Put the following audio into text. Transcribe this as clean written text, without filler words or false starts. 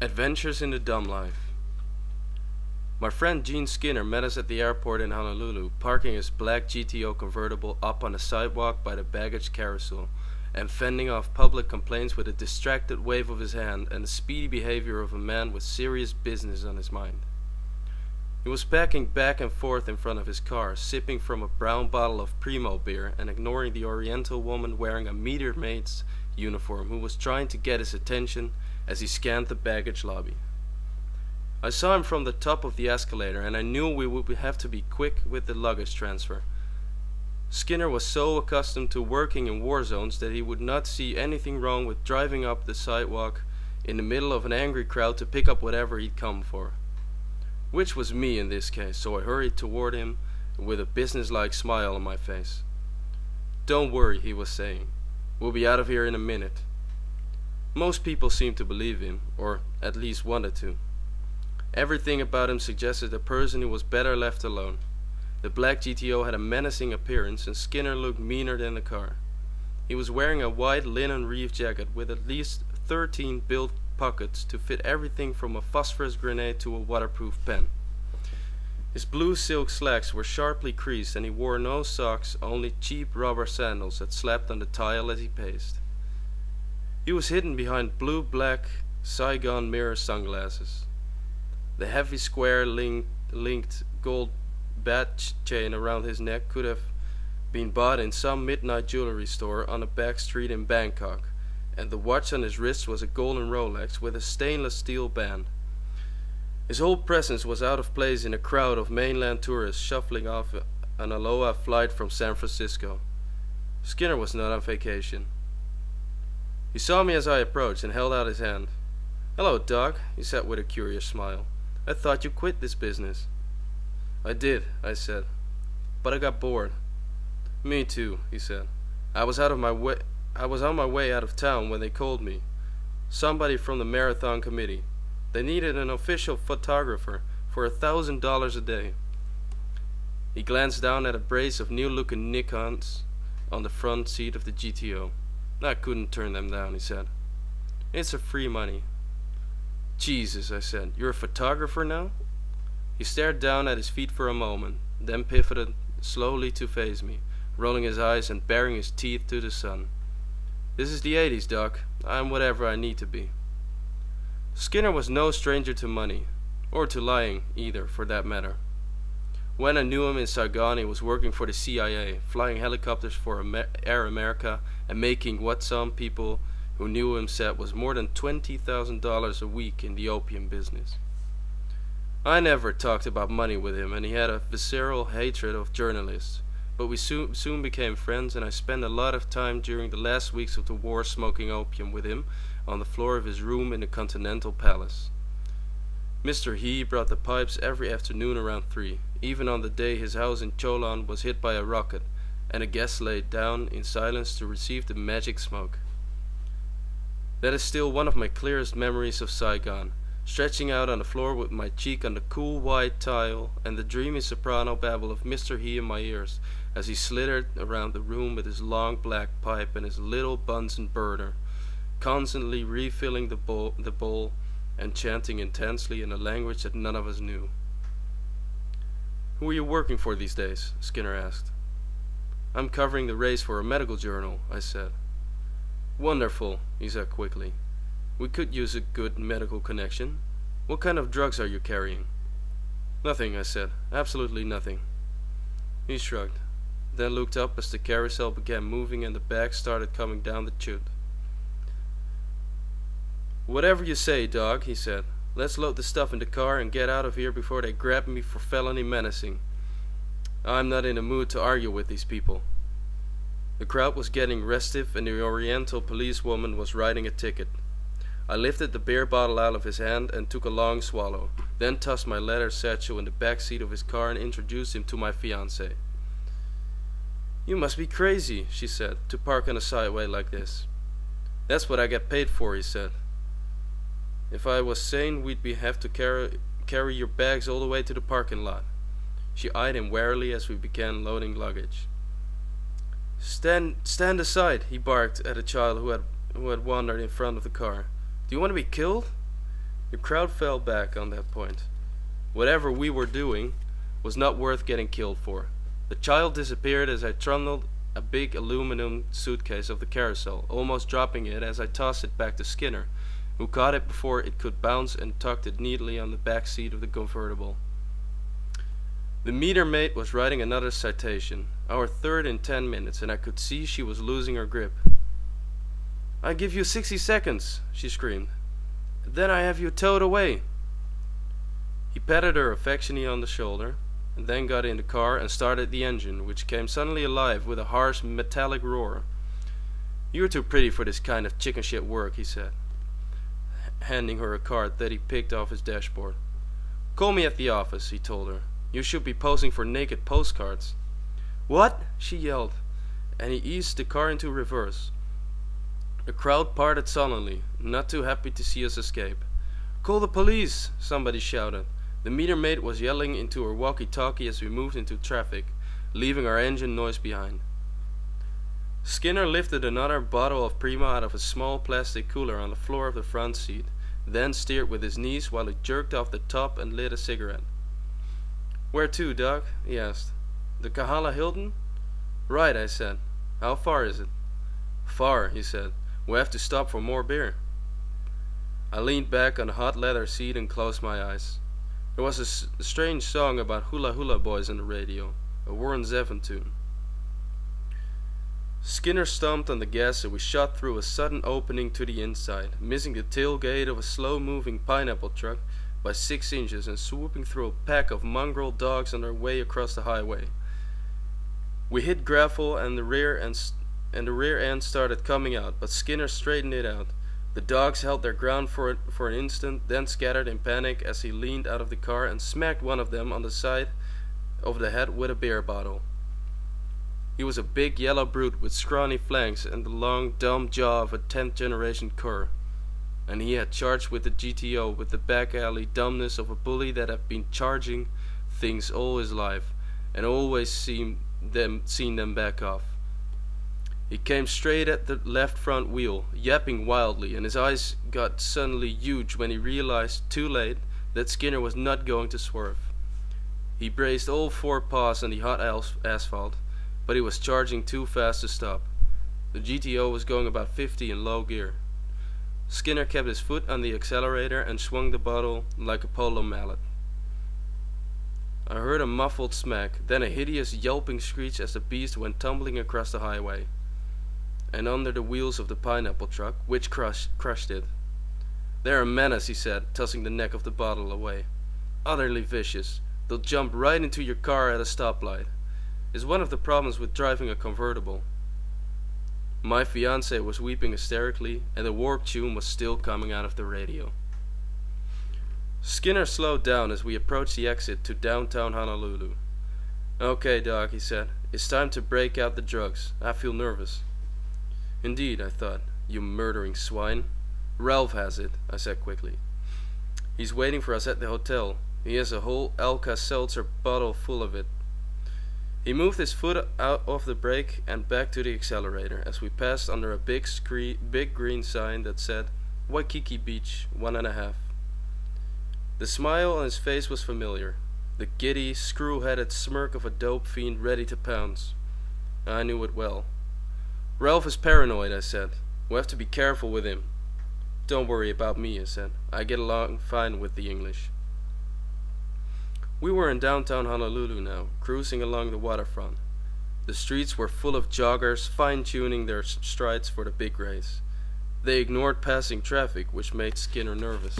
Adventures in the Dumb Life. My friend Gene Skinner met us at the airport in Honolulu, parking his black GTO convertible up on the sidewalk by the baggage carousel, and fending off public complaints with a distracted wave of his hand and the speedy behavior of a man with serious business on his mind. He was packing back and forth in front of his car, sipping from a brown bottle of Primo beer and ignoring the Oriental woman wearing a meter maid's uniform who was trying to get his attention as he scanned the baggage lobby. I saw him from the top of the escalator, and I knew we would have to be quick with the luggage transfer. Skinner was so accustomed to working in war zones that he would not see anything wrong with driving up the sidewalk in the middle of an angry crowd to pick up whatever he'd come for. Which was me in this case, so I hurried toward him with a businesslike smile on my face. "Don't worry," he was saying. "We'll be out of here in a minute." Most people seemed to believe him, or at least wanted to. Everything about him suggested a person who was better left alone. The black GTO had a menacing appearance, and Skinner looked meaner than the car. He was wearing a white linen reef jacket with at least 13 built pockets to fit everything from a phosphorus grenade to a waterproof pen. His blue silk slacks were sharply creased, and he wore no socks, only cheap rubber sandals that slapped on the tile as he paced. He was hidden behind blue-black Saigon mirror sunglasses. The heavy square linked gold badge chain around his neck could have been bought in some midnight jewelry store on a back street in Bangkok, and the watch on his wrist was a golden Rolex with a stainless steel band. His whole presence was out of place in a crowd of mainland tourists shuffling off an Aloha flight from San Francisco. Skinner was not on vacation. He saw me as I approached and held out his hand. "Hello, Doc," he said with a curious smile. "I thought you quit this business." "I did," I said, "but I got bored." "Me too," he said. I was on my way out of town when they called me. Somebody from the marathon committee. They needed an official photographer for $1,000 a day. He glanced down at a brace of new-looking Nikons on the front seat of the GTO. "I couldn't turn them down," he said. "It's a free money." "Jesus," I said, "you're a photographer now?" He stared down at his feet for a moment, then pivoted slowly to face me, rolling his eyes and baring his teeth to the sun. "This is the 80s, Doc. I'm whatever I need to be." Skinner was no stranger to money, or to lying either, for that matter. When I knew him in Saigon, he was working for the CIA, flying helicopters for Air America, and making what some people who knew him said was more than $20,000 a week in the opium business. I never talked about money with him, and he had a visceral hatred of journalists, but we soon became friends, and I spent a lot of time during the last weeks of the war smoking opium with him on the floor of his room in the Continental Palace. Mr. He brought the pipes every afternoon around 3, even on the day his house in Cholon was hit by a rocket, and the guests laid down in silence to receive the magic smoke. That is still one of my clearest memories of Saigon, stretching out on the floor with my cheek on the cool white tile and the dreamy soprano babble of Mr. He in my ears as he slithered around the room with his long black pipe and his little Bunsen burner, constantly refilling the bowl and chanting intensely in a language that none of us knew. "Who are you working for these days?" Skinner asked. "I'm covering the race for a medical journal," I said. "Wonderful," he said quickly. "We could use a good medical connection. What kind of drugs are you carrying?" "Nothing," I said. "Absolutely nothing." He shrugged, then looked up as the carousel began moving and the bags started coming down the chute. "Whatever you say, Dog," he said. "Let's load the stuff in the car and get out of here before they grab me for felony menacing. I'm not in the mood to argue with these people." The crowd was getting restive, and the Oriental policewoman was writing a ticket. I lifted the beer bottle out of his hand and took a long swallow, then tossed my leather satchel in the back seat of his car and introduced him to my fiancée. "You must be crazy," she said, "to park on a sideway like this." "That's what I get paid for," he said. "If I was sane, we'd have to carry your bags all the way to the parking lot." She eyed him warily as we began loading luggage. Stand aside," he barked at a child who had wandered in front of the car. "Do you want to be killed?" The crowd fell back on that point. Whatever we were doing was not worth getting killed for. The child disappeared as I trundled a big aluminum suitcase of the carousel, almost dropping it as I tossed it back to Skinner, who caught it before it could bounce and tucked it neatly on the back seat of the convertible. The meter maid was writing another citation, our third in 10 minutes, and I could see she was losing her grip. "I give you 60 seconds, she screamed. "Then I have you towed away." He patted her affectionately on the shoulder, and then got in the car and started the engine, which came suddenly alive with a harsh metallic roar. "You're too pretty for this kind of chicken shit work," he said, handing her a card that he picked off his dashboard. "Call me at the office," he told her. "You should be posing for naked postcards." "What?" she yelled, and he eased the car into reverse. The crowd parted sullenly, not too happy to see us escape. "Call the police!" somebody shouted. The meter maid was yelling into her walkie-talkie as we moved into traffic, leaving our engine noise behind. Skinner lifted another bottle of Prima out of a small plastic cooler on the floor of the front seat, then steered with his knees while he jerked off the top and lit a cigarette. "Where to, Doc?" he asked. "The Kahala Hilton?" "Right," I said. "How far is it?" "Far," he said. "We have to stop for more beer." I leaned back on the hot leather seat and closed my eyes. There was a strange song about hula hula boys on the radio, a Warren Zevon tune. Skinner stomped on the gas and we shot through a sudden opening to the inside, missing the tailgate of a slow-moving pineapple truck by 6 inches and swooping through a pack of mongrel dogs on their way across the highway. We hit gravel and the rear end started coming out, but Skinner straightened it out. The dogs held their ground for an instant, then scattered in panic as he leaned out of the car and smacked one of them on the side of the head with a beer bottle. He was a big yellow brute with scrawny flanks and the long, dumb jaw of a 10th-generation cur, and he had charged with the GTO with the back-alley dumbness of a bully that had been charging things all his life and always seen them back off. He came straight at the left front wheel, yapping wildly, and his eyes got suddenly huge when he realized, too late, that Skinner was not going to swerve. He braced all 4 paws on the hot asphalt, but he was charging too fast to stop. The GTO was going about 50 in low gear. Skinner kept his foot on the accelerator and swung the bottle like a polo mallet. I heard a muffled smack, then a hideous yelping screech as the beast went tumbling across the highway and under the wheels of the pineapple truck, which crushed it. "They're a menace," he said, tossing the neck of the bottle away. "Utterly vicious. They'll jump right into your car at a stoplight. It's one of the problems with driving a convertible." My fiancée was weeping hysterically, and the warp tune was still coming out of the radio. Skinner slowed down as we approached the exit to downtown Honolulu. "Okay, Doc," he said. "It's time to break out the drugs. I feel nervous." "Indeed," I thought. "You murdering swine." "Ralph has it," I said quickly. "He's waiting for us at the hotel. He has a whole Alka-Seltzer bottle full of it." He moved his foot out of the brake and back to the accelerator as we passed under a big green sign that said, "Waikiki Beach, 1.5." The smile on his face was familiar, the giddy, screw-headed smirk of a dope fiend ready to pounce. I knew it well. "Ralph is paranoid," I said. "We have to be careful with him." "Don't worry about me," I said. "I get along fine with the English." We were in downtown Honolulu now, cruising along the waterfront. The streets were full of joggers, fine-tuning their strides for the big race. They ignored passing traffic, which made Skinner nervous.